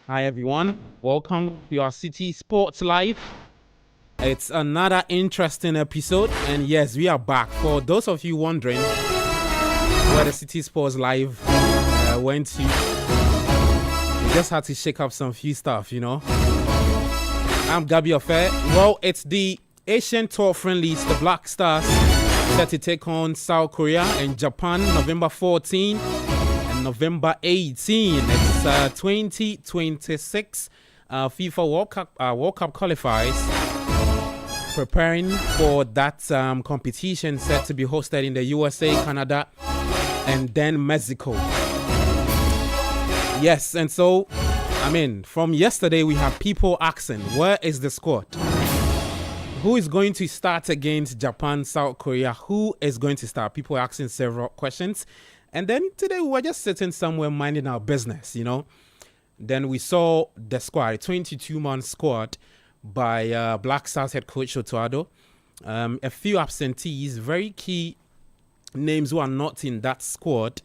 Hi everyone, welcome to your City Sports Live. It's another interesting episode, and yes, we are back. For those of you wondering where the City Sports Live went to, we just had to shake up some few stuff, you know. I'm Gabi Affair. Well, it's the Asian Tour Friendlies, the Black Stars, set to take on South Korea and Japan November 14 and November 18. It's 2026 FIFA World Cup qualifiers, preparing for that competition set to be hosted in the USA, Canada, and then Mexico. Yes, and so, from yesterday we have people asking, where is the squad? Who is going to start against Japan, South Korea? Who is going to start? People are asking several questions. And then today we were just sitting somewhere minding our business, you know. Then we saw the squad, a 22-man squad by Black Stars head coach Otto Addo. A few absentees, very key names who are not in that squad.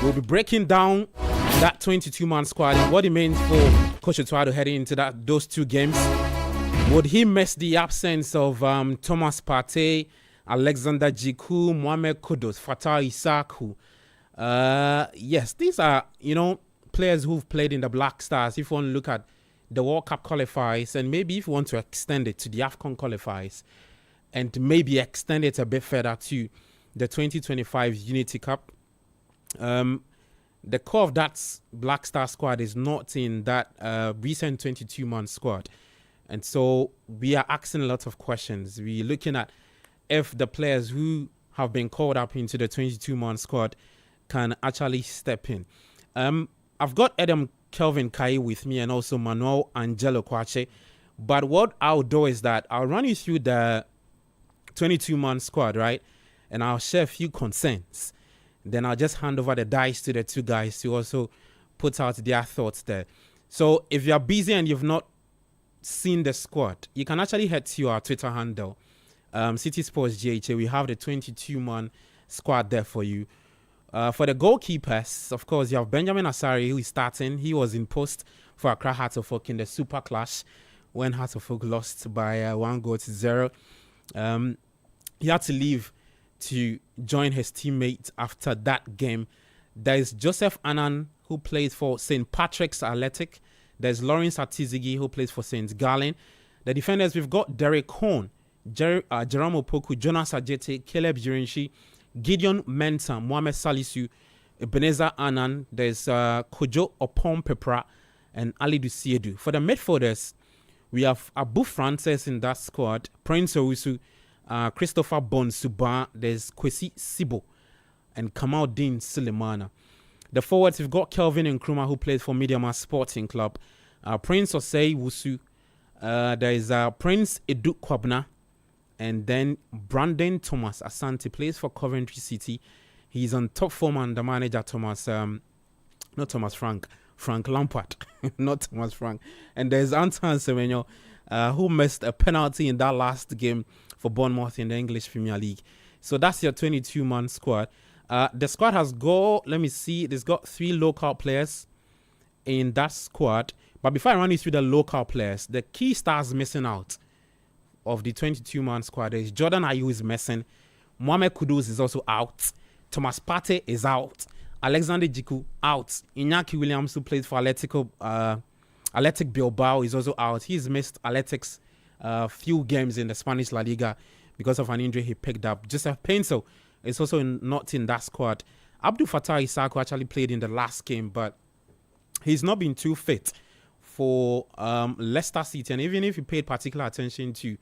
We'll be breaking down that 22-man squad and what it means for Coach Otto Addo heading into those two games. Would he miss the absence of Thomas Partey, Alexander Jiku, Mohamed Kudus, Fatah Isaku? Yes, these are, players who've played in the Black Stars. If you want to look at the World Cup qualifiers, and maybe if you want to extend it to the AFCON qualifiers, and maybe extend it a bit further to the 2025 Unity Cup, the core of that Black Star squad is not in that recent 22-man squad. And so we are asking a lot of questions. We're looking at if the players who have been called up into the 22-man squad can actually step in. I've got Adam Kelvin Kai with me and also Manuel Angelo Kwache. But what I'll do is that I'll run you through the 22-man squad, right? And I'll share a few concerns. Then I'll just hand over the dice to the two guys to also put out their thoughts there. So if you're busy and you've not seen the squad, you can actually head to our Twitter handle, City Sports GHA. We have the 22-man squad there for you. For the goalkeepers, of course, you have Benjamin Asari, who is starting. He was in post for Accra Hearts of Oak in the Super Clash when Hearts of Oak lost by 1-0. He had to leave to join his teammates after that game. There is Joseph Annan, who plays for St. Patrick's Athletic. There's Lawrence Atizigi, who plays for St. Gallen. The defenders, we've got Derek Horn, Jerome Opoku, Jonas Ajete, Caleb Jirinshi, Gideon Mensah, Mohamed Salisu, Ebenezer Annan. There's Kojo Opon Pepra and Ali Dusiedu. For the midfielders, we have Abu Francis in that squad, Prince Owusu, Christopher Bonsuba, there's Kwesi Sibo, and Kamal Dean Sulemana. The forwards, we've got Kelvin Nkrumah, who plays for Mediama Sporting Club, Prince Osei Wusu, there is Prince Edu Kwabna, and then Brandon Thomas Asante plays for Coventry City. He's on top form under manager Frank Lampard, not Thomas Frank. And there's Antoine Semenyo, who missed a penalty in that last game for Bournemouth in the English Premier League. So that's your 22-man squad. The squad has there's got 3 local players in that squad. But before I run you through the local players, the key stars missing out of the 22-man squad is Jordan Ayew is missing. Mohamed Kudus is also out. Thomas Partey is out. Alexander Jiku out. Iñaki Williams, who plays for Athletic Bilbao, is also out. He's missed Athletic's few games in the Spanish La Liga because of an injury he picked up. Joseph Painso is also not in that squad. Abdul Fatah Isaku actually played in the last game, but he's not been too fit for Leicester City. And even if he paid particular attention to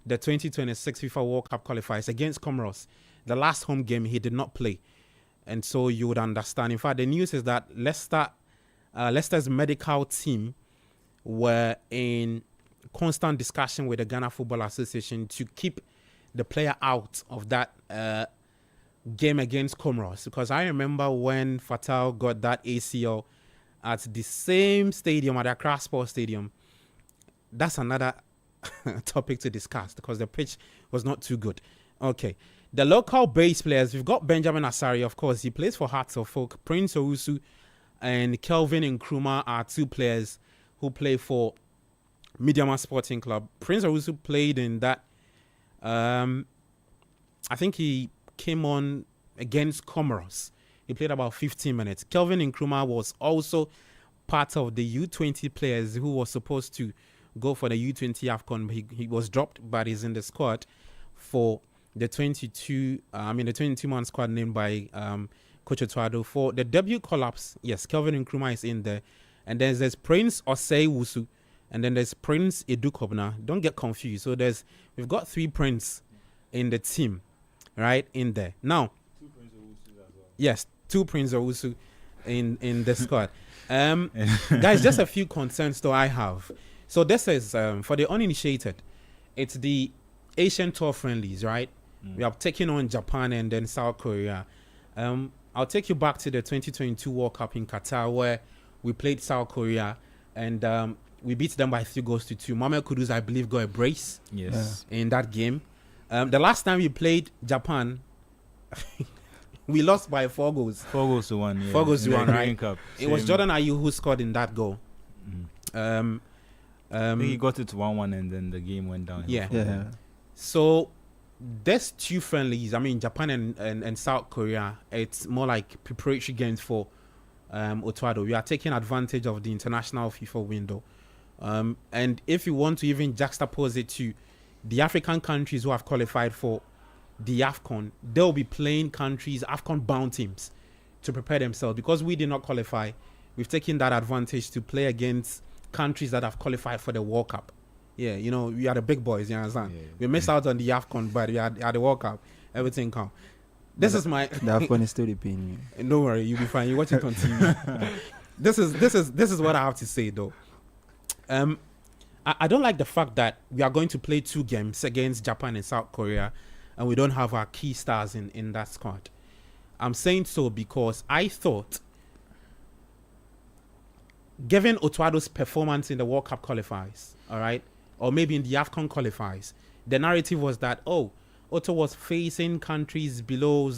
the 2026 FIFA World Cup qualifiers against Comoros, the last home game he did not play. And so you would understand. In fact, the news is that Leicester's medical team were in constant discussion with the Ghana Football Association to keep the player out of that game against Comoros, because I remember when Fatal got that ACL at the same stadium, at the Accra Sports Stadium. That's another topic to discuss because the pitch was not too good. Okay. The local base players, we've got Benjamin Asari, of course. He plays for Hearts of Oak. Prince Owusu and Kelvin Nkrumah are two players who play for Midiama Sporting Club. Prince Owusu played in that. I think he came on against Comoros. He played about 15 minutes. Kelvin Nkrumah was also part of the U20 players who was supposed to go for the U20 AFCON. He was dropped, but he's in the squad for the 22-man squad named by Coach Otto Addo. For the debut collapse, yes, Kelvin Nkrumah is in there. And then there's Prince Osei Wusu. And then there's Prince Edukobna. Don't get confused. So we've got 3 Prince in the team, right, in there. Now, 2 Prince Owusu as well. Yes, 2 Prince Owusu in the squad. Guys, just a few concerns though I have. So this is for the uninitiated. It's the Asian Tour Friendlies, right? We have taken on Japan and then South Korea. I'll take you back to the 2022 World Cup in Qatar where we played South Korea and we beat them by 3-2. Mohamed Kudus, I believe, got a brace in that game. The last time we played Japan, we lost by 4 goals. 4-1. Yeah. 4-1, right? Cup. It was Jordan Ayew who scored in that goal. I think he got it to 1-1 and then the game went down. Yeah. So there's 2 friendlies. I mean, Japan and South Korea. It's more like preparatory games for Otto Addo. We are taking advantage of the international FIFA window. And if you want to even juxtapose it to the African countries who have qualified for the AFCON, they'll be playing countries, AFCON-bound teams, to prepare themselves. Because we did not qualify, we've taken that advantage to play against countries that have qualified for the World Cup. Yeah, you know, we are the big boys, you understand? Yeah. We missed out on the AFCON, but we are the World Cup. Everything come. This is my... The AFCON is still the pain. Don't worry, you'll be fine. You watch it on TV. This is what I have to say, though. I don't like the fact that we are going to play 2 games against Japan and South Korea and we don't have our key stars in that squad. I'm saying so because I thought, given Otto Addo's performance in the World Cup qualifiers, all right, or maybe in the AFCON qualifiers, the narrative was that, Otto was facing countries below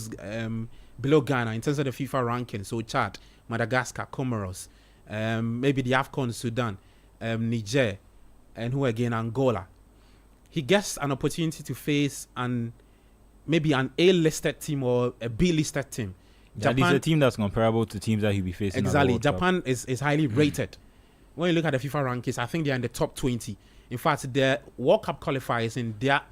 Ghana in terms of the FIFA ranking, so Chad, Madagascar, Comoros, maybe the AFCON, Sudan, Niger, and who again, Angola. He gets an opportunity to face maybe an A-listed team or a B-listed team. Japan is a team that's comparable to teams that he'll be facing. Exactly. Japan is highly rated. When you look at the FIFA rankings, I think they're in the top 20. In fact, the World Cup qualifiers in their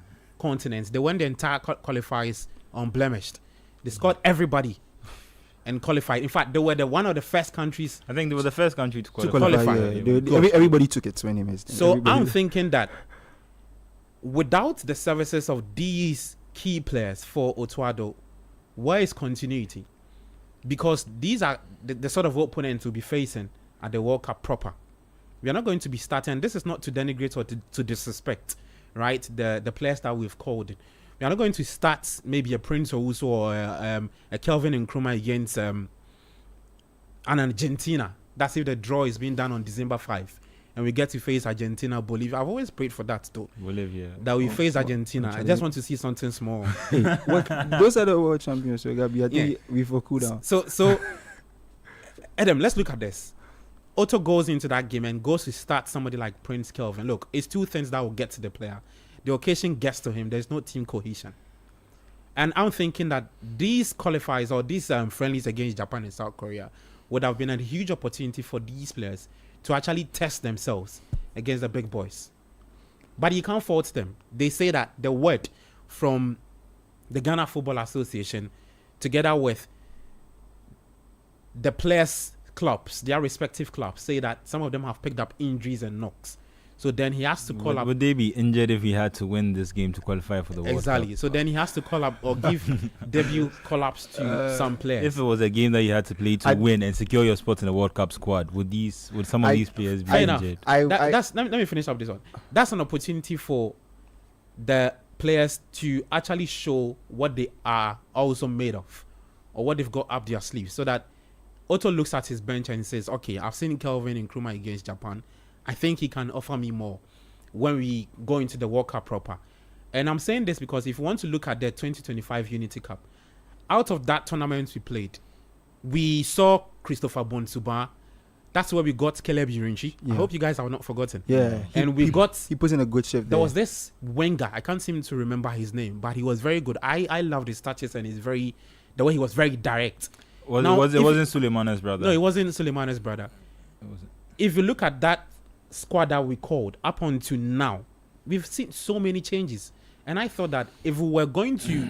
continents, they won the entire qualifiers unblemished. They scored everybody and qualified. In fact, they were one of the first countries. I think they were the first country to qualify. Yeah. Everybody took it, so anyways. So I'm thinking that without the services of these key players for Otto Addo, where is continuity? Because these are the sort of opponents we'll be facing at the World Cup proper. We are not going to be starting. This is not to denigrate or to disrespect, right? The players that we've called in. We are not going to start maybe a Prince Owusu or a Kelvin Nkrumah against an Argentina. That's if the draw is being done on December 5. And we get to face Argentina, Bolivia. I've always prayed for that, though. Bolivia. That we face Argentina. I just want to see something small. Those are the world champions, so I think we've cool down. So, Adam, let's look at this. Otto goes into that game and goes to start somebody like Prince Kelvin. Look, it's 2 things that will get to the player. The occasion gets to him. There's no team cohesion. And I'm thinking that these qualifiers or these friendlies against Japan and South Korea would have been a huge opportunity for these players to actually test themselves against the big boys. But you can't fault them. They say that the word from the Ghana Football Association, together with the players' clubs, their respective clubs, say that some of them have picked up injuries and knocks. So then he has to call up. Would they be injured if he had to win this game to qualify for the World Cup? Exactly. So then he has to call up or give debut call-ups to some players. If it was a game that you had to play to win and secure your spot in the World Cup squad, would some of these players be injured? Let me finish up this one. That's an opportunity for the players to actually show what they are also made of or what they've got up their sleeves, so that Otto looks at his bench and says, okay, I've seen Kelvin Nkrumah against Japan. I think he can offer me more when we go into the World Cup proper. And I'm saying this because if you want to look at the 2025 Unity Cup, out of that tournament we played, we saw Christopher Bonsuba. That's where we got Caleb Urinchi. I hope you guys have not forgotten. Yeah. He put in a good shift there there. was this winger. I can't seem to remember his name, but he was very good. I loved his touches and the way he was very direct. It wasn't Suleiman's brother. No, it wasn't Suleiman's brother. If you look at that squad that we called up until now, we've seen so many changes. And I thought that if we were going to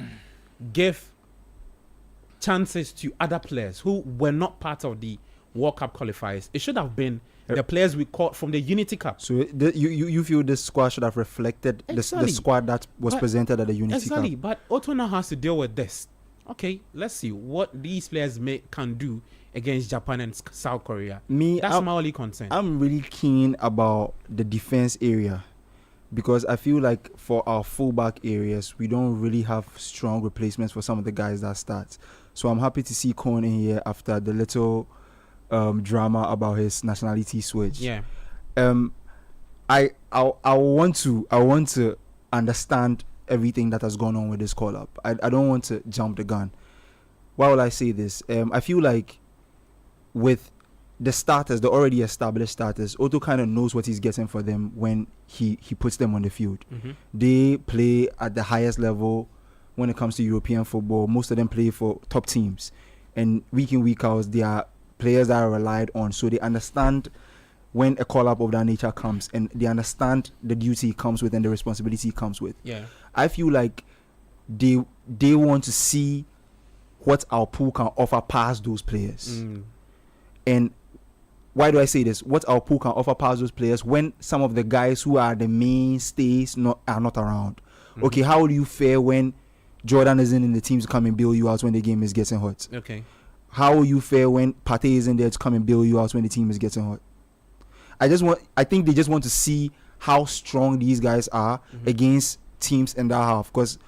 give chances to other players who were not part of the World Cup qualifiers, it should have been the players we caught from the Unity Cup. So you feel this squad should have reflected the squad that was presented at the Unity Cup. Exactly, but Otto now has to deal with this. Okay, let's see what these players can do against Japan and South Korea. That's my only concern. I'm really keen about the defense area because I feel like for our fullback areas, we don't really have strong replacements for some of the guys that start. So I'm happy to see Kohn in here after the little drama about his nationality switch. Yeah. I want to understand everything that has gone on with this call up. I don't want to jump the gun. Why will I say this? I feel like with the starters, the already established starters, Otto kind of knows what he's getting for them when he puts them on the field. Mm-hmm. They play at the highest level when it comes to European football. Most of them play for top teams, and week in, week out, they are players that are relied on. So they understand when a call up of that nature comes, and they understand the duty it comes with and the responsibility it comes with. Yeah. I feel like they want to see what our pool can offer past those players. And why do I say this? What our pool can offer past those players when some of the guys who are the mainstays are not around. Mm-hmm. Okay, how do you fare when Jordan isn't in the team to come and bail you out when the game is getting hot? Okay. How will you fare when Pate isn't there to come and bail you out when the team is getting hot? I think they just want to see how strong these guys are against teams in that half, because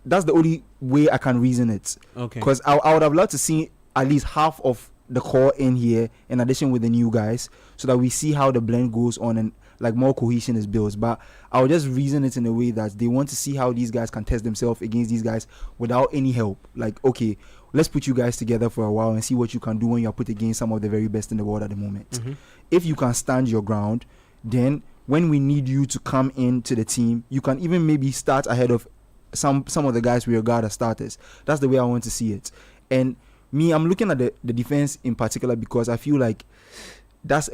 that's the only way I can reason it. Okay. Because I would have loved to see at least half of the core in here in addition with the new guys, so that we see how the blend goes on and like more cohesion is built. But I would just reason it in a way that they want to see how these guys can test themselves against these guys without any help. Like, okay, let's put you guys together for a while and see what you can do when you're put against some of the very best in the world at the moment. Mm-hmm. If you can stand your ground, then when we need you to come into the team, you can even maybe start ahead of some of the guys we regard as starters. That's the way I want to see it. And I'm looking at the defense in particular because I feel like that's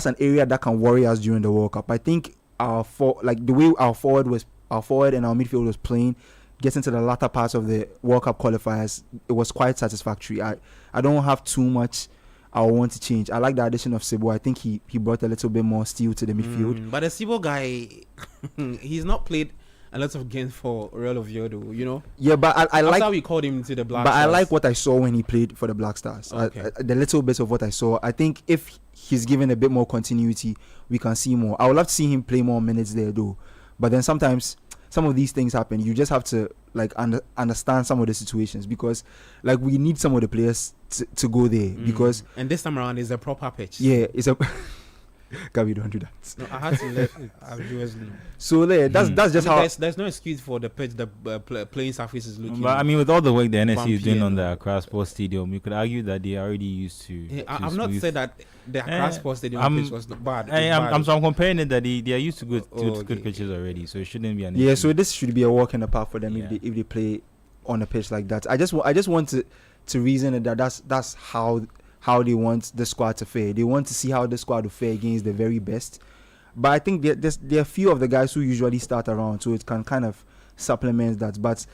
an area that can worry us during the World Cup. I think the way our forward and our midfield was playing, getting to the latter parts of the World Cup qualifiers, it was quite satisfactory. I don't have too much I want to change. I like the addition of Sibo. I think he brought a little bit more steel to the midfield. But the Sibo guy, he's not played a lot of games for Real Oviedo, you know. Yeah, but I like how we called him to the Black But Stars. I like what I saw when he played for the Black Stars. Okay. The little bit of what I saw, I think if he's given a bit more continuity, we can see more. I would love to see him play more minutes there, though. But then sometimes some of these things happen. You just have to like understand some of the situations, because like we need some of the players to go there because. And this time around is a proper pitch. Yeah, it's a. Gabi, don't do that. No, I had to let our viewers know. So that's just how. There's no excuse for the pitch. The playing surface is looking. But I mean, with all the work the NSC is doing bumpy on the Accra Sports Stadium, you could argue that they are already used to. Yeah, I've not said that the Accra Sports Stadium pitch was not bad. I'm comparing it that they are used to good okay. pitches already, so it shouldn't be an Yeah, issue. so this should be a walk in the park for them if they play on a pitch like that. I just want to reason it that that's how they want the squad to fare. They want to see how the squad will fare against the very best. But I think there are a few of the guys who usually start around, so it can kind of supplement that. But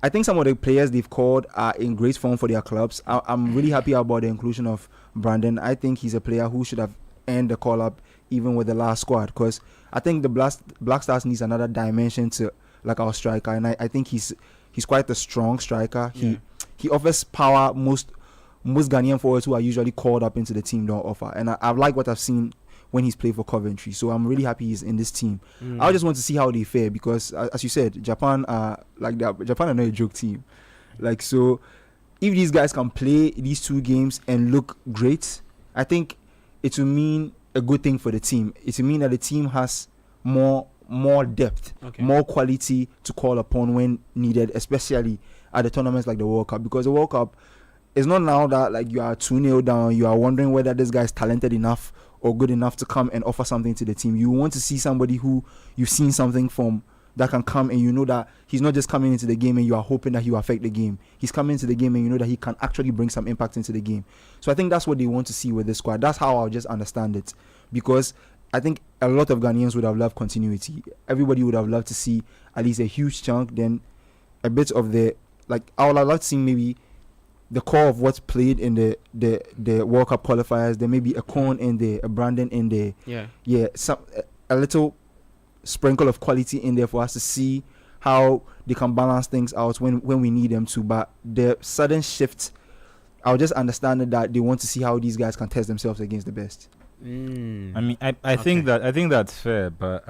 I think some of the players they've called are in great form for their clubs. I'm really happy about the inclusion of Brandon. I think he's a player who should have earned the call-up even with the last squad, because I think the Black Stars needs another dimension to like our striker, and I think he's quite a strong striker. Yeah. He offers power most Ghanaian forwards who are usually called up into the team don't offer. And I like what I've seen when he's played for Coventry. So I'm really happy he's in this team. I just want to see how they fare because, as you said, Japan are not a joke team. Like, so if these guys can play these two games and look great, I think it will mean a good thing for the team. It will mean that the team has more more depth, more quality to call upon when needed, especially at the tournaments like the World Cup, because the World Cup is not now that like you are 2-0 down, you are wondering whether this guy is talented enough or good enough to come and offer something to the team. You want to see somebody who you've seen something from that can come, and you know that he's not just coming into the game and you are hoping that he will affect the game. He's coming into the game and you know that he can actually bring some impact into the game. So I think that's what they want to see with this squad. That's how I'll just understand it, because I think a lot of Ghanaians would have loved continuity. Everybody would have loved to see at least a huge chunk, then a bit of the, like, I would have loved to see maybe the core of what's played in the World Cup qualifiers. There may be a Corn in there, a Brandon in there. Yeah, a little sprinkle of quality in there for us to see how they can balance things out when we need them to. But the sudden shift, I'll just understand that they want to see how these guys can test themselves against the best. I mean, I think that's fair, but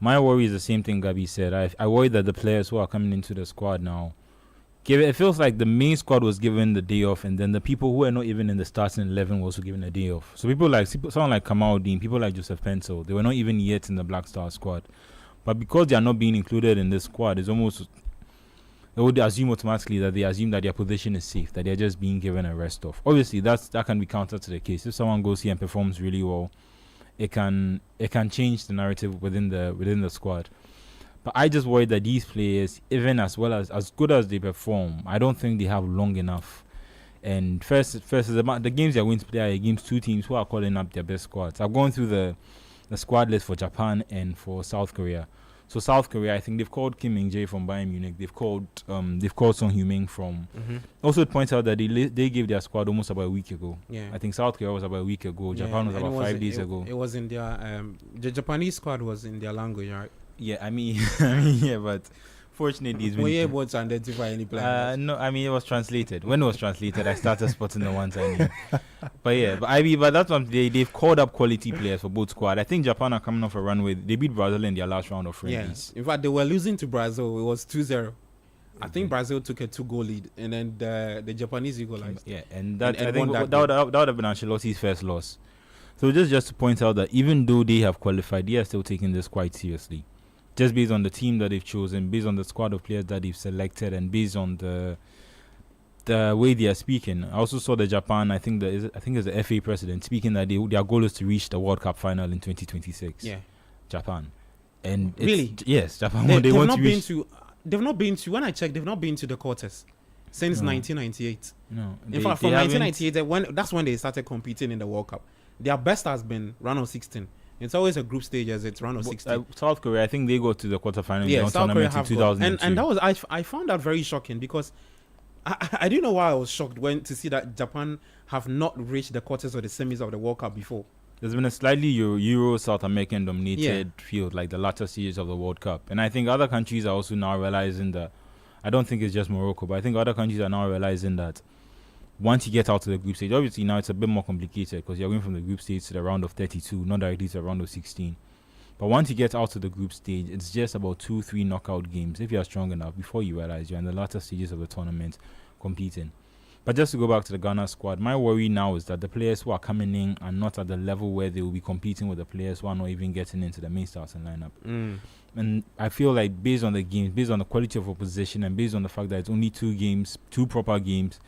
my worry is the same thing Gabi said. I worry that the players who are coming into the squad now, it feels like the main squad was given the day off, and then the people who are not even in the starting 11 were also given a day off. So people like someone like Kamal Dean, people like Joseph Pencil, they were not even yet in the Black Star squad. But because they are not being included in this squad, it's almost, they would assume automatically that they assume that their position is safe, that they're just being given a rest off. Obviously, that can be counter to the case. If someone goes here and performs really well, it can change the narrative within the squad. But I just worry that these players, even as good as they perform, I don't think they have long enough. And first is about the games they are going to play are against two teams who are calling up their best squads. I've gone through the squad list for Japan and for South Korea. So South Korea, I think they've called Kim Min-jae from Bayern Munich. They've called Son Heung-min from. Also, it points out that they gave their squad almost about a week ago. Yeah, I think South Korea was about a week ago. Japan was about 5 days ago. It was in their the Japanese squad was in their language, right? Yeah, I mean, yeah, but fortunately, were you able to identify any players? No, I mean, it was translated. When it was translated, I started spotting the ones I knew. But yeah, but that's what they've called up quality players for both squad. I think Japan are coming off a run with, they beat Brazil in their last round of friendlies. Yeah. In fact, they were losing to Brazil. It was 2-0. I think Brazil took a 2-goal lead, and then the Japanese equalized. Yeah, and I think that would have been Ancelotti's first loss. So just to point out that even though they have qualified, they are still taking this quite seriously. Just based on the team that they've chosen, based on the squad of players that they've selected, and based on the way they are speaking. I also saw the Japan, I think it's the FA president speaking that their goal is to reach the World Cup final in 2026. Yeah, Japan. And really, yes, Japan. They've not been to. When I checked, they've not been to the quarters since 1998. No, in fact, from 1998, that's when they started competing in the World Cup. Their best has been round of 16. It's always a group stage as it's round of 16. South Korea, I think they go to the quarterfinal. Yeah, South Korea have in 2002. And that was I found that very shocking, because I didn't know why I was shocked to see that Japan have not reached the quarters or the semis of the World Cup before. There's been a slightly Euro South American dominated field, like the latter series of the World Cup. And I think other countries are also now realizing that, I don't think it's just Morocco, but I think other countries are now realizing that once you get out to the group stage, obviously now it's a bit more complicated because you're going from the group stage to the round of 32, not directly to the round of 16. But once you get out to the group stage, it's just about 2-3 knockout games, if you're strong enough, before you realize you're in the latter stages of the tournament competing. But just to go back to the Ghana squad, my worry now is that the players who are coming in are not at the level where they will be competing with the players who are not even getting into the main starting lineup. And I feel like based on the games, based on the quality of opposition, and based on the fact that it's only 2 proper games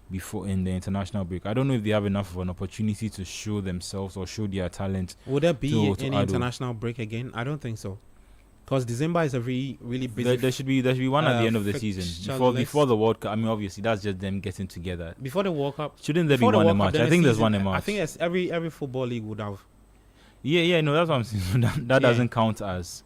before in the international break, I don't know if they have enough of an opportunity to show themselves or show their talent. Would there be any international break again? I don't think so, because December is a really busy. There should be one at the end of the season before the World Cup. I mean, obviously that's just them getting together before the World Cup. Shouldn't there be one in March? I think there's one in March. I think every football league would have. Yeah, no, that's what I'm saying. that doesn't count as.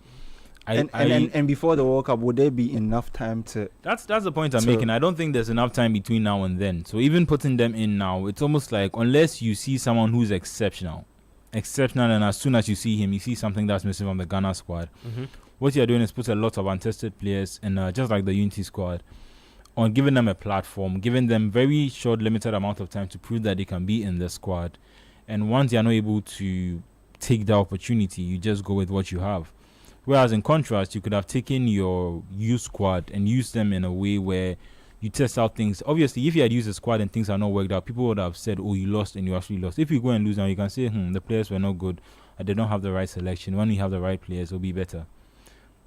And before the World Cup, would there be enough time to? That's the point I'm making. I don't think there's enough time between now and then. So even putting them in now, it's almost like unless you see someone who's exceptional, and as soon as you see him, you see something that's missing from the Ghana squad. What you're doing is put a lot of untested players, and just like the Unity squad, on giving them a platform, giving them very short, limited amount of time to prove that they can be in the squad. And once you're not able to take the opportunity, you just go with what you have. Whereas in contrast, you could have taken your youth squad and used them in a way where you test out things. Obviously, if you had used a squad and things are not worked out, people would have said, oh, you lost and you actually lost. If you go and lose now, you can say, the players were not good. they don't have the right selection. When we have the right players, it'll be better.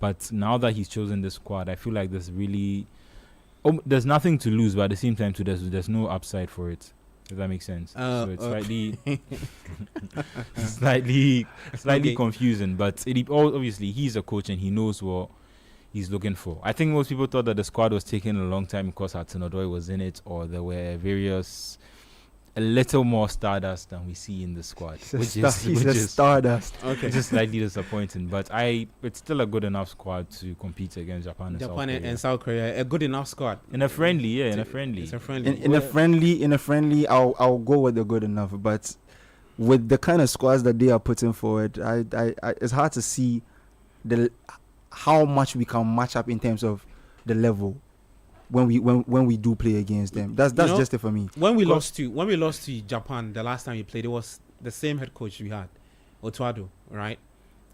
But now that he's chosen this squad, I feel like there's nothing to lose, but at the same time, too, there's no upside for it. Does that make sense? So it's slightly confusing. But obviously, he's a coach and he knows what he's looking for. I think most people thought that the squad was taking a long time because Hudson-Odoi was in it, or there were a little more Stardust than we see in the squad, which is Stardust. Okay, just slightly disappointing. But it's still a good enough squad to compete against Japan and South Korea. A good enough squad in a friendly, in a friendly. It's a friendly. In a friendly, I'll go with the good enough. But with the kind of squads that they are putting forward, I it's hard to see how much we can match up in terms of the level when we do play against them. That's just it for me. When we lost to Japan the last time we played, it was the same head coach we had, Otto Addo, right?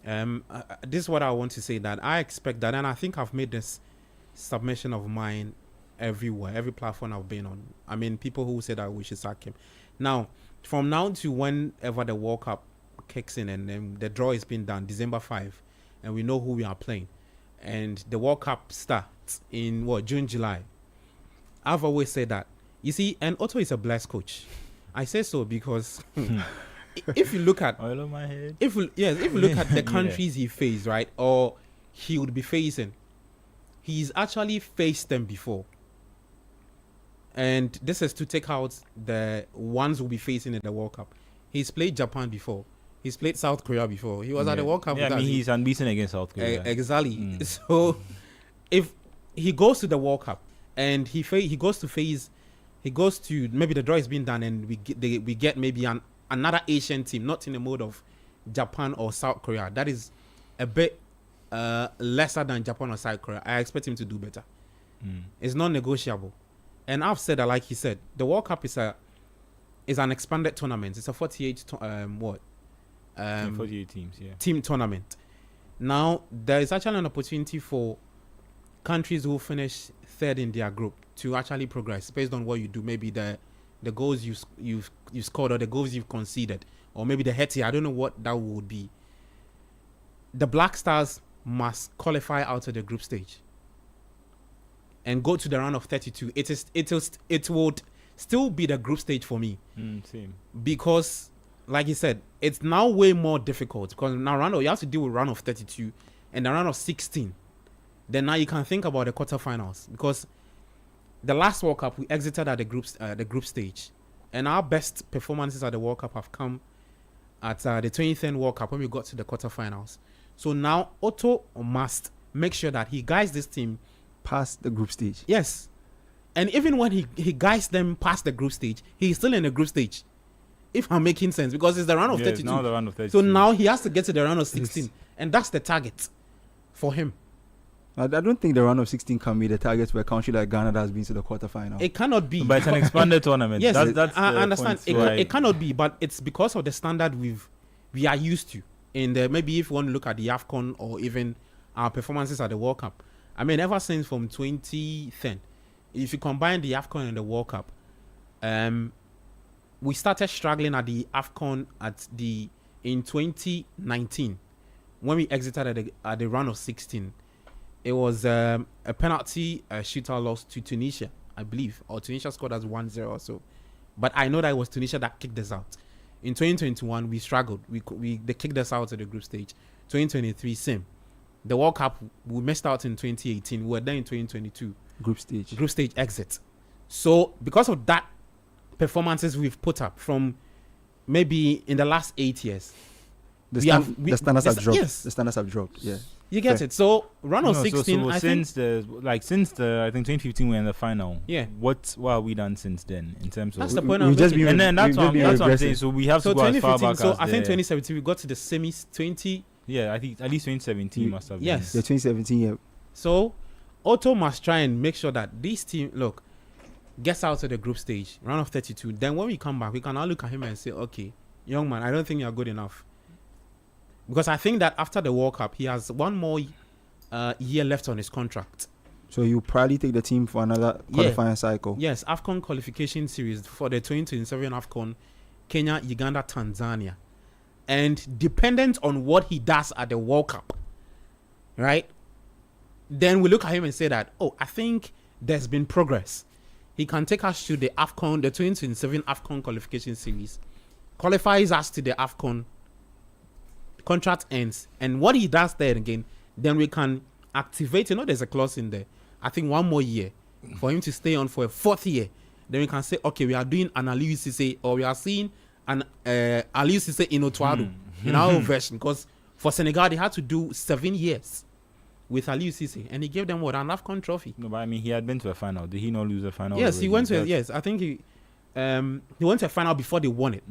This is what I want to say, that I expect that, and I think I've made this submission of mine everywhere, every platform I've been on. I mean, people who say that we should sack him. Now, from now to whenever the World Cup kicks in and then the draw is being done, December 5, and we know who we are playing, and the World Cup starts in June, July. I've always said that. You see, and Otto is a blessed coach. I say so because if you look at oil on my head. If you look at the countries he faced, right, or he would be facing, he's actually faced them before. And this is to take out the ones who will be facing in the World Cup. He's played Japan before. He's played South Korea before. He was at the World Cup. Yeah, I mean, he's unbeaten against South Korea. Exactly. So, if he goes to the World Cup and he goes to maybe the draw is being done and we get maybe another Asian team, not in the mode of Japan or South Korea. That is a bit lesser than Japan or South Korea. I expect him to do better. It's non-negotiable. And I've said that, like he said, the World Cup is an expanded tournament. It's a 48 48 teams, team tournament. Now there is actually an opportunity for countries who finish third in their group to actually progress based on what you do. Maybe the goals you've scored or the goals you've conceded, or maybe the head. I don't know what that would be. The Black Stars must qualify out of the group stage and go to the round of 32. It would still be the group stage for me. Same. Because, like you said, it's now way more difficult because now you have to deal with round of 32 and the round of 16. Then now you can think about the quarterfinals, because the last World Cup we exited at the group stage, and our best performances at the World Cup have come at the 2010 World Cup when we got to the quarterfinals. So now Otto must make sure that he guides this team past the group stage. Yes, and even when he guides them past the group stage, he's still in the group stage. If I'm making sense, because it's the round of 32. Now the round of 32. So now he has to get to the round of 16, and that's the target for him. I don't think the round of 16 can be the target for a country like Ghana that has been to the quarterfinal. It cannot be. But it's an expanded tournament. Yes, that's I understand. It cannot be, but it's because of the standard we are used to. In the, maybe if you want to look at the AFCON or even our performances at the World Cup. I mean, ever since from 2010, if you combine the AFCON and the World Cup, we started struggling at the AFCON in 2019 when we exited at the round of 16. It was a penalty shootout loss to Tunisia, I believe, or Tunisia scored as 1-0 or so. But I know that it was Tunisia that kicked us out. In 2021, we struggled. They kicked us out at the group stage. 2023, same. The World Cup, we missed out in 2018. We were there in 2022. Group stage exit. So because of that performances we've put up from maybe in the last 8 years, the standards have dropped. Yes. The standards have dropped. Yeah. You get it. So round of 16. Since the I think 2015 we were in the final. Yeah. What have we done since then in terms of? That's the point. That's what I'm saying. So we have to go as far back. So I think 2017 we got to the semis. 20. Yeah, I think at least 2017 must have been. Yes. Yeah, 2017. Yeah. So Otto must try and make sure that this team gets out of the group stage, round of 32. Then when we come back, we can now look at him and say, okay, young man, I don't think you're good enough. Because I think that after the World Cup, he has one more year left on his contract. So you probably take the team for another qualifying cycle. Yes, AFCON qualification series for the 2027 AFCON, Kenya, Uganda, Tanzania. and dependent on what he does at the World Cup, right? Then we look at him and say that, oh, I think there's been progress. He can take us to the AFCON, the 2027 AFCON qualification series, qualifies us to the AFCON, contract ends, and what he does there again, then we can activate, there's a clause in there, I think 1 more year for him to stay on for a 4th year. Then we can say, okay, we are doing an Aliou Cissé, or we are seeing an Aliou Cissé in Otto Addo in our version, because for Senegal they had to do 7 years with Aliou Cissé, and he gave them an AFCON trophy. No, but I mean, he had been to a final. Did he not lose a final? Yes, already? he went to. Yes, I think he went to a final before they won it.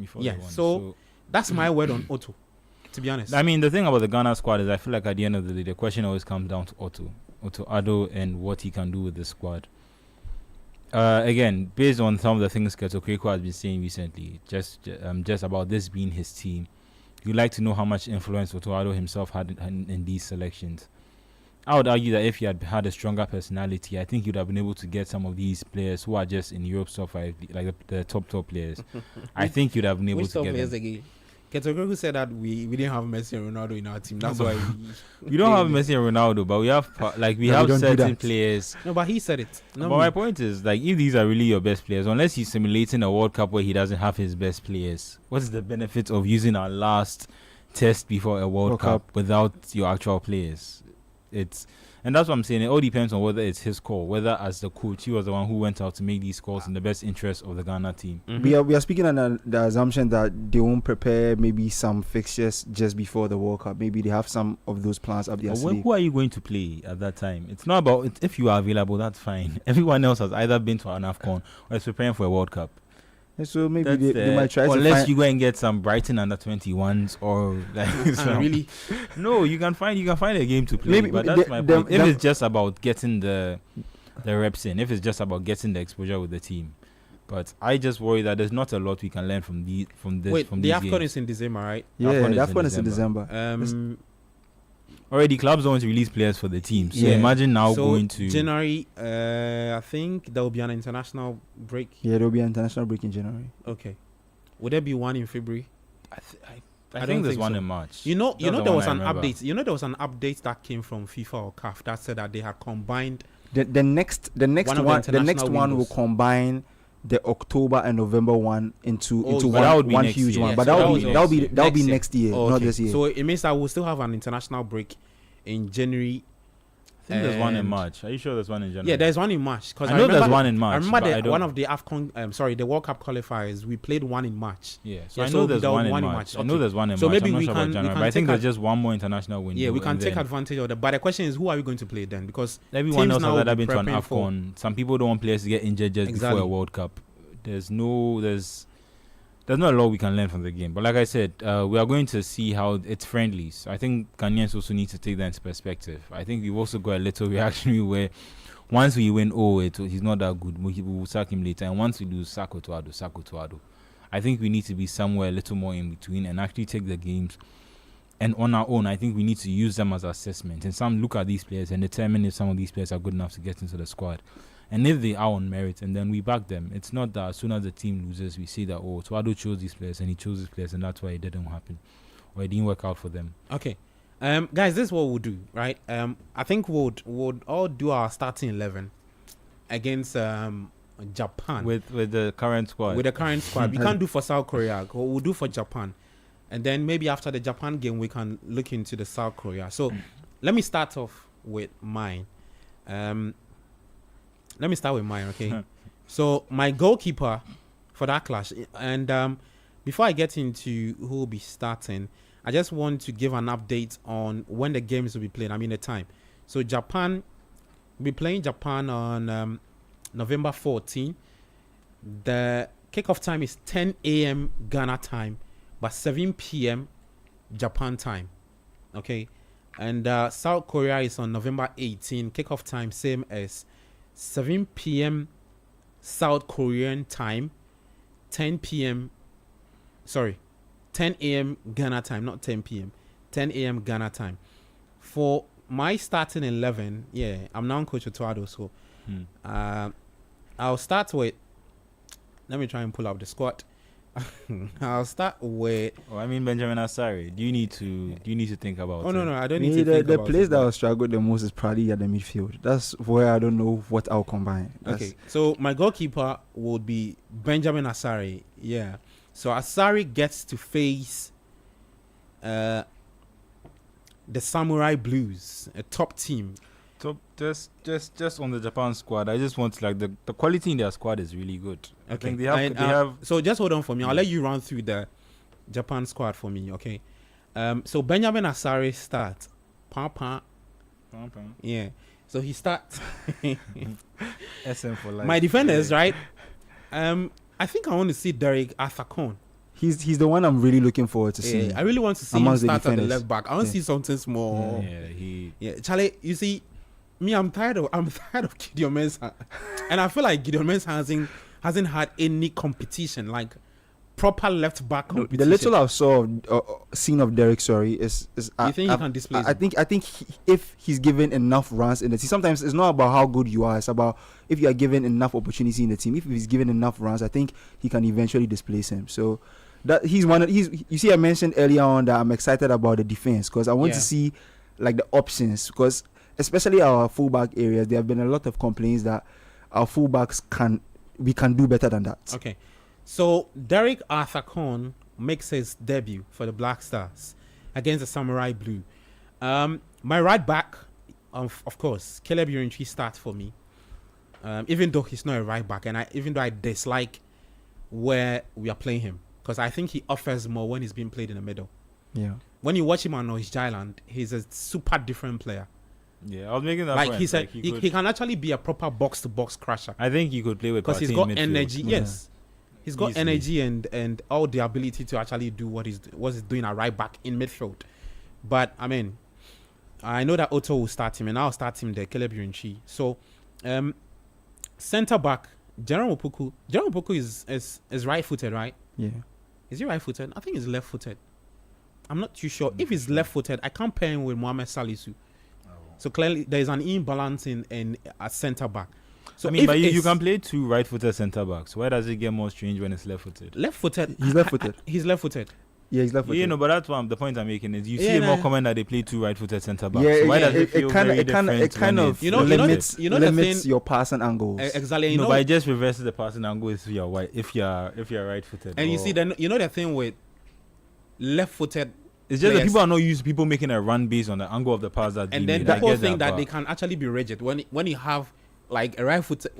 So that's my word on Otto. To be honest, I mean, the thing about the Ghana squad is, I feel like at the end of the day, the question always comes down to Otto Addo, and what he can do with the squad. Again, based on some of the things Keto Kreko has been saying recently, just about this being his team, you'd like to know how much influence Otto Addo himself had in these selections. I would argue that if he had had a stronger personality, I think he'd have been able to get some of these players who are just in Europe's top 5, like the top players. I think you'd have been able to get them. Again? Keto said that we didn't have Messi and Ronaldo in our team. That's why we don't have Messi and Ronaldo, but we have have certain players. No, but he said it. But my point is, like, if these are really your best players, unless he's simulating a World Cup where he doesn't have his best players, what's the benefit of using our last test before a World Cup without your actual players? And that's what I'm saying. It all depends on whether it's his call, whether as the coach he was the one who went out to make these calls in the best interest of the Ghana team. Mm-hmm. We are speaking on the assumption that they won't prepare maybe some fixtures just before the World Cup. Maybe they have some of those plans up their sleeve. Who are you going to play at that time? It's not about if you are available. That's fine. Everyone else has either been to an AFCON or is preparing for a World Cup. So maybe they might try unless you go and get some Brighton under 21s or like really. No, you can find a game to play. Maybe, but that's my point. If it's just about getting the reps in, if it's just about getting the exposure with the team, but I just worry that there's not a lot we can learn from this. Wait, from the these AFCON games. is in December, right? Yeah, the AFCON is in December. Already clubs don't want to release players for the team. So imagine now going to January. I think there will be an international break. Yeah, there will be an international break in January. Okay. Would there be one in February? I think there's one in March. There was an update. There was an update that came from FIFA or CAF that said that they had combined the next one will combine the October and November one into one huge one. But that'll be next year, not this year. So it means that we'll still have an international break in January. I think there's one in March. Are you sure there's one in January? Yeah, there's one in March. I know there's one in March. I remember one of the AFCON, the World Cup qualifiers. We played one in March. Yeah, so I know there's one in March. I know there's one in March. So maybe we can. But I think there's just one more international window. Yeah, we can take advantage of that. But the question is, who are we going to play then? Because everyone else has either been to an AFCON. Some people don't want players to get injured just before a World Cup. There's not a lot we can learn from the game. But like I said, we are going to see how it's friendlies. I think Ghanaians also need to take that into perspective. I think we've also got a little reactionary where once we win, he's not that good. We will sack him later. And once we lose, sack Otto Addo. I think we need to be somewhere a little more in between and actually take the games. And on our own, I think we need to use them as assessment. And look at these players and determine if some of these players are good enough to get into the squad. And if they are on merit, and then we back them. It's not that as soon as the team loses, we say that, Otto Addo chose these players, and he chose these players, and that's why it didn't happen. Or it didn't work out for them. Okay. Guys, this is what we'll do, right? I think we'll all do our starting 11 against Japan. With the current squad. With the current squad. We can't do for South Korea. We'll do for Japan. And then maybe after the Japan game, we can look into the South Korea. So let me start off with mine. Let me start with mine, okay? So my goalkeeper for that clash, and before I get into who will be starting, I just want to give an update on when the games will be played. I mean the time. So Japan, we'll be playing Japan on November 14. The kickoff time is 10 a.m. Ghana time, but 7 p.m. Japan time, okay? And South Korea is on November 18. Kickoff time same as 7 p.m. South Korean time, 10 a.m. Ghana time, not 10 p.m. 10 a.m. Ghana time. For my starting 11, I'm now Coach Otto Addo, so I'll start with, let me try and pull up the squad. I'll start with. Oh, I mean Benjamin Asare. Do you need to think about? Oh it? no, I don't need Me, to think the about place it, that but- will struggle the most is probably at the midfield. That's where I don't know what I'll combine. Okay, so my goalkeeper would be Benjamin Asare. Yeah. So Asare gets to face the Samurai Blues, a top team. So just on the Japan squad, I just want like the quality in their squad is really good. I Okay. think they have And, they have So just hold on for me. I'll let you run through the Japan squad for me, okay? So Benjamin Asare starts. Papa. Yeah. So he starts. SM for life. My defenders, right? I think I want to see Derek Athakon. He's the one I'm really looking forward to seeing. I really want to see him amongst the start at the defenders. left back. I want to Yeah. see something small. Yeah, Charlie, you see, me, I'm tired of Gideon Mensah, and I feel like Gideon Mensah hasn't had any competition, like proper left back No, competition. the little I saw seen of Derek, is You think he can displace I him? think if he's given enough runs in the team, sometimes it's not about how good you are. It's about if you are given enough opportunity in the team. If he's given enough runs, I think he can eventually displace him. So that he's one. You see, I mentioned earlier on that I'm excited about the defense because I want to see like the options because especially our fullback areas, there have been a lot of complaints that our fullbacks can do better than that. Okay, so Derek Athakon makes his debut for the Black Stars against the Samurai Blue. My right back, of course, Caleb Urinchi starts for me. Even though he's not a right back, and even though I dislike where we are playing him, because I think he offers more when he's being played in the middle. Yeah. When you watch him on Norwich Island, he's a super different player. Yeah, I was making that Like point. he said, Like, he can actually be a proper box-to-box crusher I think he could play with because he's Partey got in midfield. energy. Yeah. Yes, he's got Easily. energy and all the ability to actually do what he's doing at right back in midfield. But I mean, I know that Otto will start him, and I'll start him there, Caleb Urinchi. So, centre back Jerome Opoku. Jerome Opoku is right-footed, right? Yeah. Is he right-footed? I think he's left-footed. I'm not too sure. If he's left-footed, I can't pair him with Mohamed Salisu. So clearly, there is an imbalance in a centre back. So I mean, if but you it's can play two right-footed centre backs. Why does it get more strange when it's left-footed? left-footed. He's left-footed. He's left-footed. Yeah, he's left-footed. You know, but that's what the point I'm making is you see Yeah, it more nah. common that they play two right-footed centre backs. Yeah, So why yeah, does it feel very different it kind when of it's You know- limits you know the limits thing- your passing angles. Exactly. You no, know, but it just reverses the passing angle if you're if you're right-footed. and you Or- see, then you know the thing with left-footed, it's just that players. people are not used to people making a run based on the angle of the pass that and then the whole thing that they can actually be rigid when you have like a right-footed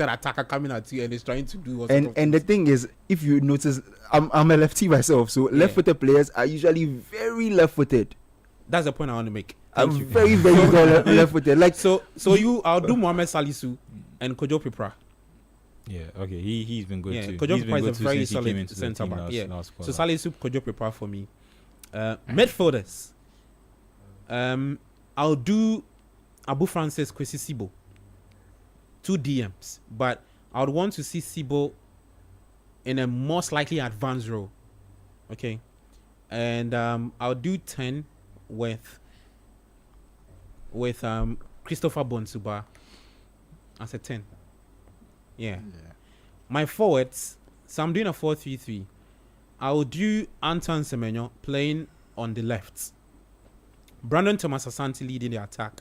attacker coming at you and is trying to do. And the thing is, if you notice, I'm a lefty myself, so left-footed players are usually very left-footed. that's the point I want to make. I'm Thank you. very good left-footed. Like So I'll do Mohamed Salisu and Kojo Pipra. Yeah, okay, he's been good Yeah, too. Kojo He's been Pipra is good a too very since he came solid into the centre team back. last- Yeah. last So quarter. Salisu, Kojo Pipra for me. Midfielders. I'll do Abu Francis, Kwesi Sibo. 2 DMs, but I would want to see Sibo in a more slightly advanced role. Okay, and I'll do 10 with Christopher Bonsuba as a 10. Yeah. My forwards, so I'm doing a 4-3-3. I'll do Anton Semenyo playing on the left, Brandon Thomas Asante leading the attack,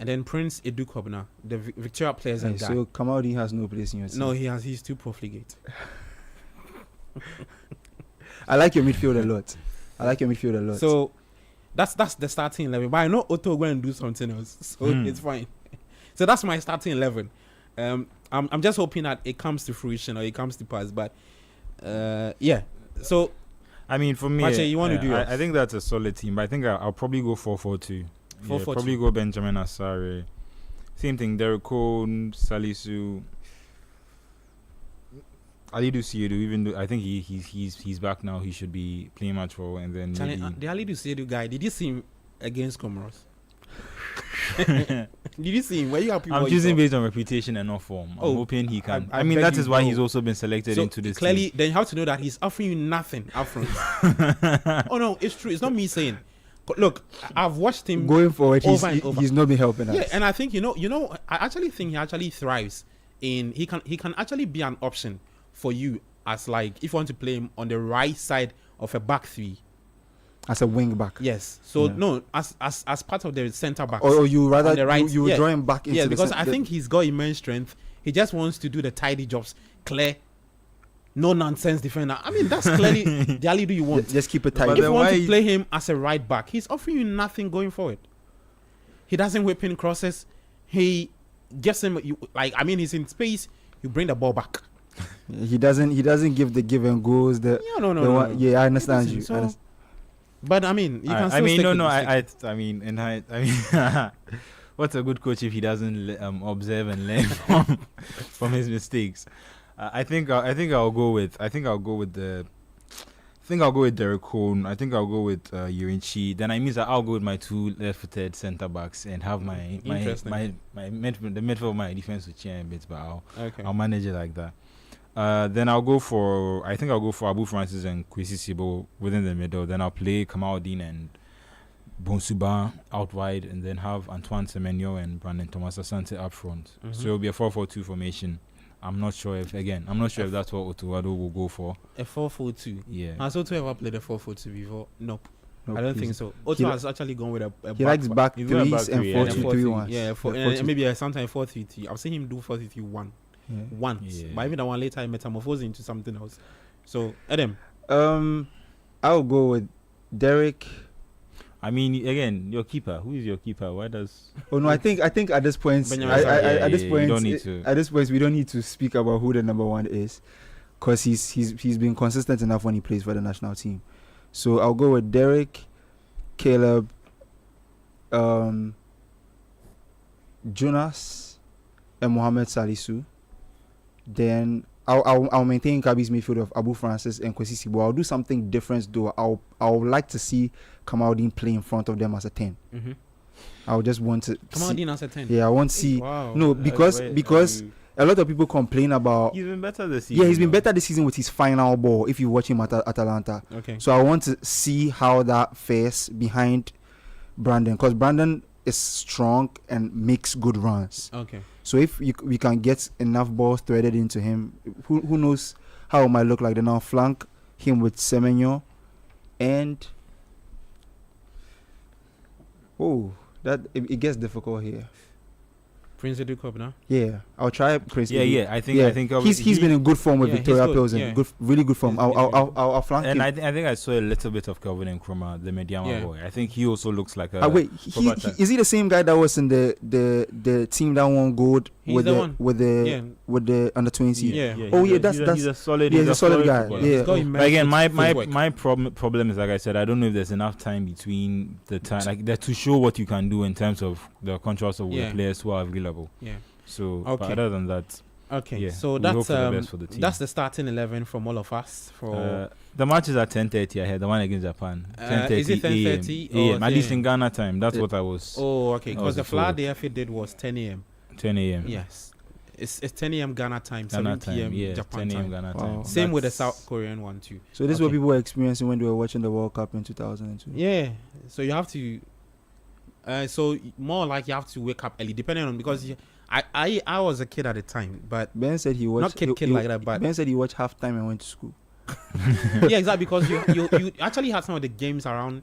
and then Prince Edu Kobna, the Victoria players and guy. so Kamaldeen has no place in your team. No, he's too profligate. I like your midfield a lot. So that's the starting 11. But I know Otto going to do something else, so it's fine. So that's my starting 11. I'm just hoping that it comes to fruition or it comes to pass. But yeah. So I mean, for me, Pache, you want to do yours? I think that's a solid team, but I think I'll probably go 4-4-2. 4-4-2. Probably go Benjamin Asare. Same thing, Derek Cone, Salisu, Alidu Siedu. Even though I think he's back now, he should be playing much for. And then Charlie, maybe the Alidu Siedu guy, did you see him against Comoros? Did you see him? Were you happy? I'm what you choosing saw? based on reputation and not form. I'm hoping he can. I I mean, beg that you, is why bro. he's also been selected So into this clearly, team. then you have to know that he's offering you nothing up front. Oh no, it's true. It's not me saying. But look, I've watched him going forward, over and over. he's not been helping us. Yeah, and I think you know, I actually think he actually thrives in. He can actually be an option for you as like if you want to play him on the right side of a back three. As a wing back. Yes. So no, as part of the centre back. Or you rather the right, you draw him back into because I think he's got immense strength. He just wants to do the tidy jobs, clear, no nonsense defender. I mean, that's clearly the Alidu you want. Just keep it tight. If you want to play him as a right back, he's offering you nothing going forward. He doesn't whip in crosses. He gives him he's in space. You bring the ball back. He doesn't give the give and goes. No. Yeah, I understand you. So, but I mean, you can. I mean, what's a good coach if he doesn't observe and learn from his mistakes? I think I'll go with Derek Cohn. I think I'll go with Yurinchi. Then I means that I'll go with my two left-footed centre backs and have the midfield of my defense to change a bit, but I'll manage it like that. Then I'll go for Abu Francis and Kwesi Sibo within the middle. Then I'll play Kamaldeen and Bonsuba out wide, and then have Antoine Semenyo and Brandon Thomas Asante up front. So it'll be a 4-4-2 formation. I'm not sure if that's what Otto Addo will go for. A 4-4-2. Yeah. Has Otto ever played a 4-4-2 before? Nope. I don't think so. Otto has actually gone with a he likes back threes and 4-2-3-1. Yeah, maybe sometimes 4-3-3. I've seen him do 4-3-3-1 once, but even that one later he metamorphosed into something else. So Adam, I'll go with Derek. I mean, again, your keeper. Who is your keeper? Why does? Oh no, I think at this point, at this point, we don't need to speak about who the number one is, because he's been consistent enough when he plays for the national team. So I'll go with Derek, Caleb, Jonas, and Mohamed Salisu. Then I'll maintain Kabi's midfield of Abu Francis and Kwesi Sibo. I'll do something different though. I would like to see Kamaldeen play in front of them as a 10. Mm-hmm. I would just want to Kamaldeen as a 10. Yeah, I want to see. Wow. No, because a lot of people complain about. He's been better this season. Yeah, he's been better this season with his final ball. If you watch him at Atalanta. Okay. So I want to see how that fares behind Brandon, because Brandon is strong and makes good runs. Okay. So if we can get enough balls threaded into him, who knows how it might look like. Then I'll flank him with Semenyo and it gets difficult here. Prince Edu Cup now? Yeah, I'll try Prince. Yeah. I think he's been in good form with Victoria Pilsen. Yeah. Really good form. I'll flank him. And I think I saw a little bit of Kelvin Nkrumah, the Mediama boy. I think he also looks like a. Wait, is he the same guy that was in the team that won gold with the under 20? Yeah. He's a solid. Yeah, he's a solid guy. Yeah. But again, my problem is, like I said, I don't know if there's enough time between the time to show what you can do in terms of the contrast of the players who are available. Yeah. So, but other than that, so that's the starting 11 from all of us. For the match is at 10:30. I had the one against Japan. 10:30 is it 10:30 a.m. At least in Ghana time. That's what I was. Oh, okay. Because the flag the FA did was 10 a.m. 10 a.m. Yes, it's 10 a.m. Ghana time. 7 p.m. Japan 10 a.m. time. Ghana time. Same with the South Korean one too. So this is what people were experiencing when they were watching the World Cup in 2002. Yeah. So you have to. So more like you have to wake up early, depending on, because I was a kid at the time, but Ben said he watched not kid like that. But Ben said he watched halftime and went to school. Yeah, exactly, because you actually had some of the games around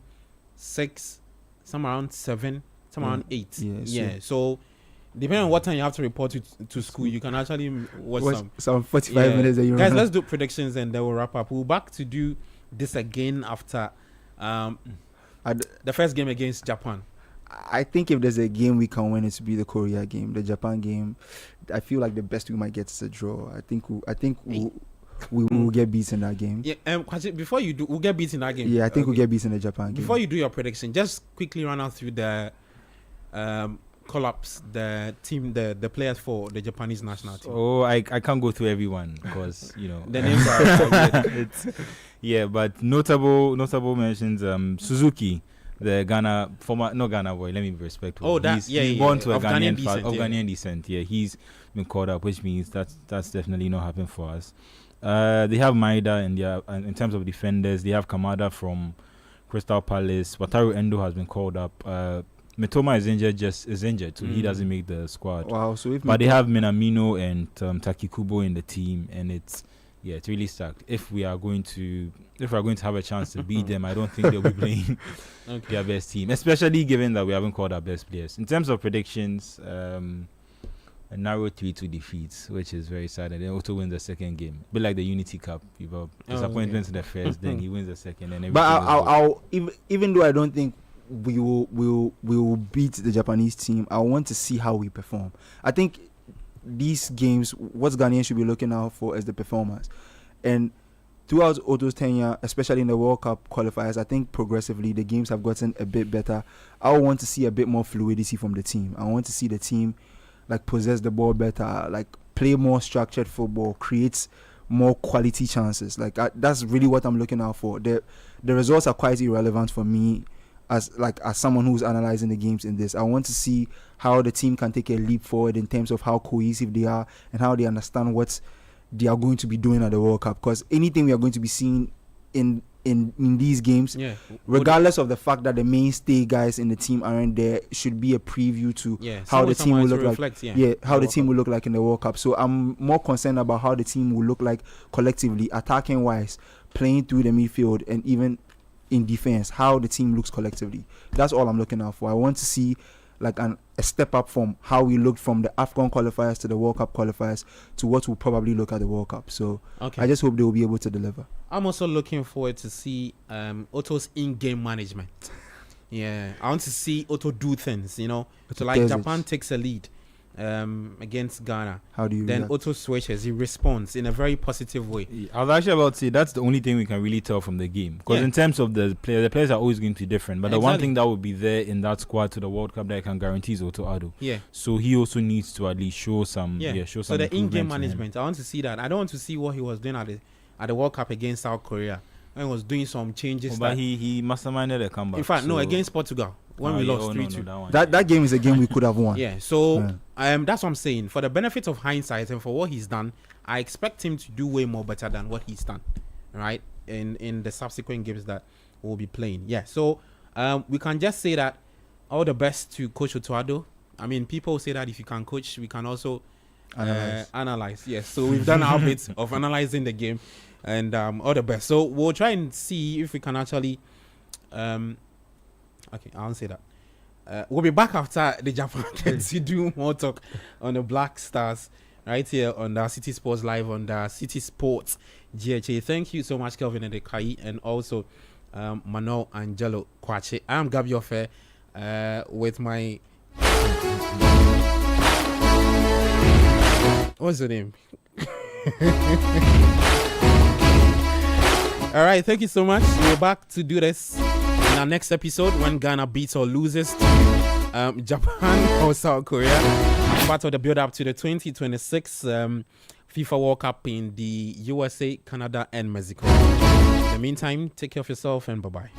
6, some around 7, some around 8. Yeah. So depending on what time you have to report to school, you can actually watch some 45 minutes. That you guys, let's do predictions and then we'll wrap up. We'll back to do this again after the first game against Japan. I think if there's a game we can win, it's to be the Korea game. The Japan game, I feel like the best we might get is a draw. I think we will get beaten in that game. Yeah, before you do, we'll get beaten in that game. Yeah, I think we'll get beaten in the Japan game. Before you do your prediction, just quickly run out through the call-ups, the team, the players for the Japanese national team. Oh, I can't go through everyone because the names are but notable mentions. Suzuki, the Ghana former, not Ghana boy. Let me be respectful. Oh, he's born to a Ghanaian descent. Yeah, he's been called up, which means that's definitely not happening for us. They have Maida in terms of defenders. They have Kamada from Crystal Palace. Wataru Endo has been called up. Mitoma is injured, so he doesn't make the squad. Wow! But they have Minamino and Takikubo in the team, and Yeah, it's really stacked. If we are going to have a chance to beat them, I don't think they'll be playing their best team, especially given that we haven't called our best players. In terms of predictions, a narrow 3-2 defeat, which is very sad, and then Otto wins the second game. A bit like the Unity Cup, you have disappointments in the first, then he wins the second, and but I'll even though I don't think we will beat the Japanese team, I want to see how we perform. I think these games, what Ghanaians should be looking out for is the performance. And throughout Otto's tenure, especially in the World Cup qualifiers, I think progressively the games have gotten a bit better. I want to see a bit more fluidity from the team. I want to see the team like possess the ball better, like play more structured football, creates more quality chances. Like that's really what I'm looking out for. The results are quite irrelevant for me as someone who's analyzing the games in this. I want to see how the team can take a leap forward in terms of how cohesive they are and how they understand what they are going to be doing at the World Cup. Because anything we are going to be seeing in these games, regardless of the fact that the mainstay guys in the team aren't there, should be a preview to how the team will look how the team will look like in the World Cup. So I'm more concerned about how the team will look like collectively, attacking wise, playing through the midfield, and even in defense, how the team looks collectively. That's all I'm looking out for. I want to see like a step up from how we looked from the AFCON qualifiers to the World Cup qualifiers to what we'll probably look at the World Cup. So I just hope they will be able to deliver. I'm also looking forward to see Otto's in-game management. I want to see Otto do things, so like Japan takes a lead against Ghana. How do you then react? Otto switches, he responds in a very positive way. I was actually about to say that's the only thing we can really tell from the game, because in terms of the players are always going to be different, but the one thing that will be there in that squad to the World Cup that I can guarantee is Otto Addo. So he also needs to at least show some so the in-game management, I want to see that. I don't want to see what he was doing at the World Cup against South Korea when he was doing some changes. But he masterminded a comeback. In fact, no, against Portugal when we lost 3-2. That game is a game we could have won. That's what I'm saying. For the benefit of hindsight and for what he's done, I expect him to do way more better than what he's done, right? In the subsequent games that we'll be playing. So we can just say that all the best to Coach Otto Addo. I mean, people say that if you can coach, we can also analyze. Yes, so we've done our bit of analyzing the game, and all the best. So we'll try and see if we can actually okay, I won't say that. We'll be back after the Japan to do more talk on the Black Stars right here on the City Sports Live on the City Sports GHA. Thank you so much, Kelvin Edekai, and also Manuel Angelo Kwache. I'm Gabi Ofe with my what's the name? All right, thank you so much. We're back to do this in our next episode when Ghana beats or loses to Japan or South Korea as part of the build-up to the 2026 FIFA World Cup in the USA, Canada, and Mexico. In the meantime, take care of yourself and bye-bye.